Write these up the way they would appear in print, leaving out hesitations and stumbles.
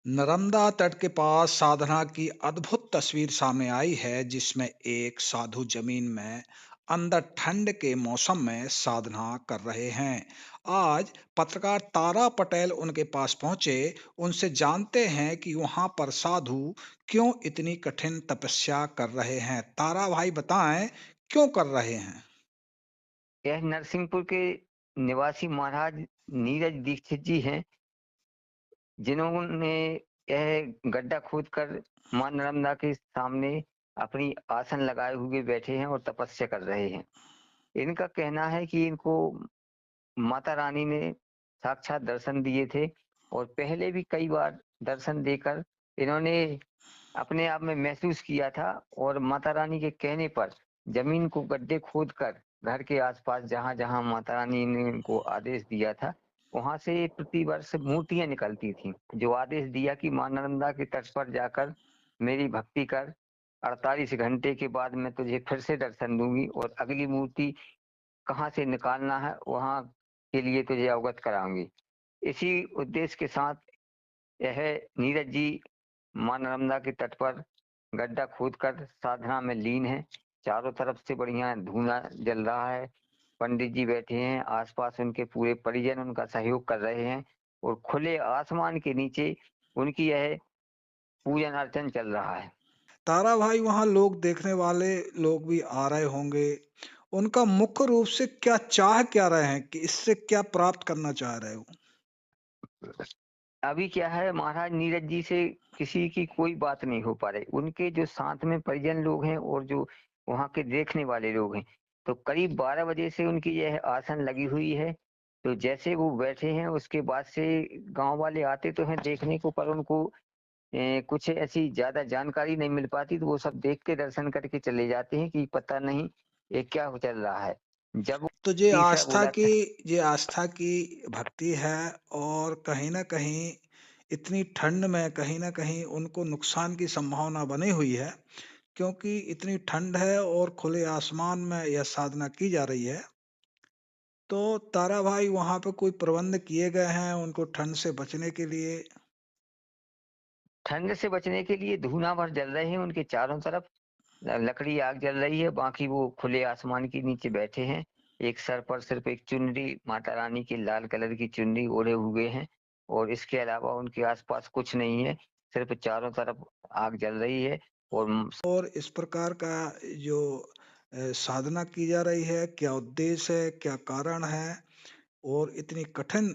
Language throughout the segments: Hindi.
नर्मदा तट के पास साधना की अद्भुत तस्वीर सामने आई है जिसमें एक साधु जमीन में अंदर ठंड के मौसम में साधना कर रहे हैं। आज पत्रकार तारा पटेल उनके पास पहुंचे। उनसे जानते हैं कि वहां पर साधु क्यों इतनी कठिन तपस्या कर रहे हैं। तारा भाई बताएं क्यों कर रहे हैं। यह नरसिंहपुर के निवासी महाराज नीरज दीक्षित जी हैं, जिन्होंने यह गड्ढा खोदकर मां नर्मदा के सामने अपनी आसन लगाए हुए बैठे हैं और तपस्या कर रहे हैं। इनका कहना है कि इनको माता रानी ने साक्षात दर्शन दिए थे और पहले भी कई बार दर्शन देकर इन्होंने अपने आप में महसूस किया था और माता रानी के कहने पर जमीन को गड्ढे खोदकर घर के आसपास जहां जहां माता रानी ने इनको आदेश दिया था, वहां से प्रतिवर्ष मूर्तियां निकलती थीं, जो आदेश दिया कि मां नर्मदा के तट पर जाकर मेरी भक्ति कर, 48 घंटे के बाद मैं तुझे फिर से दर्शन दूंगी और अगली मूर्ति कहाँ से निकालना है वहां के लिए तुझे अवगत कराऊंगी। इसी उद्देश्य के साथ यह नीरज जी मां नर्मदा के तट पर गड्ढा खोदकर साधना में लीन है। चारों तरफ से बढ़िया धुआं जल रहा है। पंडित जी बैठे हैं, आसपास उनके पूरे परिजन उनका सहयोग कर रहे हैं और खुले आसमान के नीचे उनकी यह पूजन अर्चन चल रहा है। तारा भाई वहां लोग देखने वाले लोग भी आ रहे होंगे। उनका मुख्य रूप से क्या चाह क्या रहे हैं कि इससे क्या प्राप्त करना चाह रहे हो। अभी क्या है, महाराज नीरज जी से किसी की कोई बात नहीं हो पा रही। उनके जो साथ में परिजन लोग हैं और जो वहां के देखने वाले लोग हैं, तो करीब 12 बजे से उनकी यह आसन लगी हुई है। तो जैसे वो बैठे हैं उसके बाद से गांव वाले आते तो हैं देखने को, पर उनको कुछ ऐसी ज्यादा जानकारी नहीं मिल पाती, तो वो सब देख के दर्शन करके चले जाते हैं कि पता नहीं ये क्या हो चल रहा है। जब वो तो ये तीसरा आस्था बोला की था, ये आस्था की भक्ति है। और कहीं ना कहीं इतनी ठंड में कहीं ना कहीं उनको नुकसान की संभावना बनी हुई है, क्योंकि इतनी ठंड है और खुले आसमान में यह साधना की जा रही है। तो तारा भाई वहां पे कोई प्रबंध किए गए हैं उनको ठंड से बचने के लिए। ठंड से बचने के लिए धुआं भर जल रहे हैं उनके चारों तरफ। लकड़ी आग जल रही है, बाकी वो खुले आसमान के नीचे बैठे हैं। एक सर पर सिर्फ एक चुनरी, माता रानी की लाल कलर की चुनरी ओढ़े हुए हैं और इसके अलावा उनके आसपास कुछ नहीं है। सिर्फ चारों तरफ आग जल रही है और और इस प्रकार का जो साधना की जा रही है, क्या उद्देश्य है, क्या कारण है, और इतनी कठिन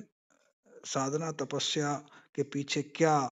साधना तपस्या के पीछे क्या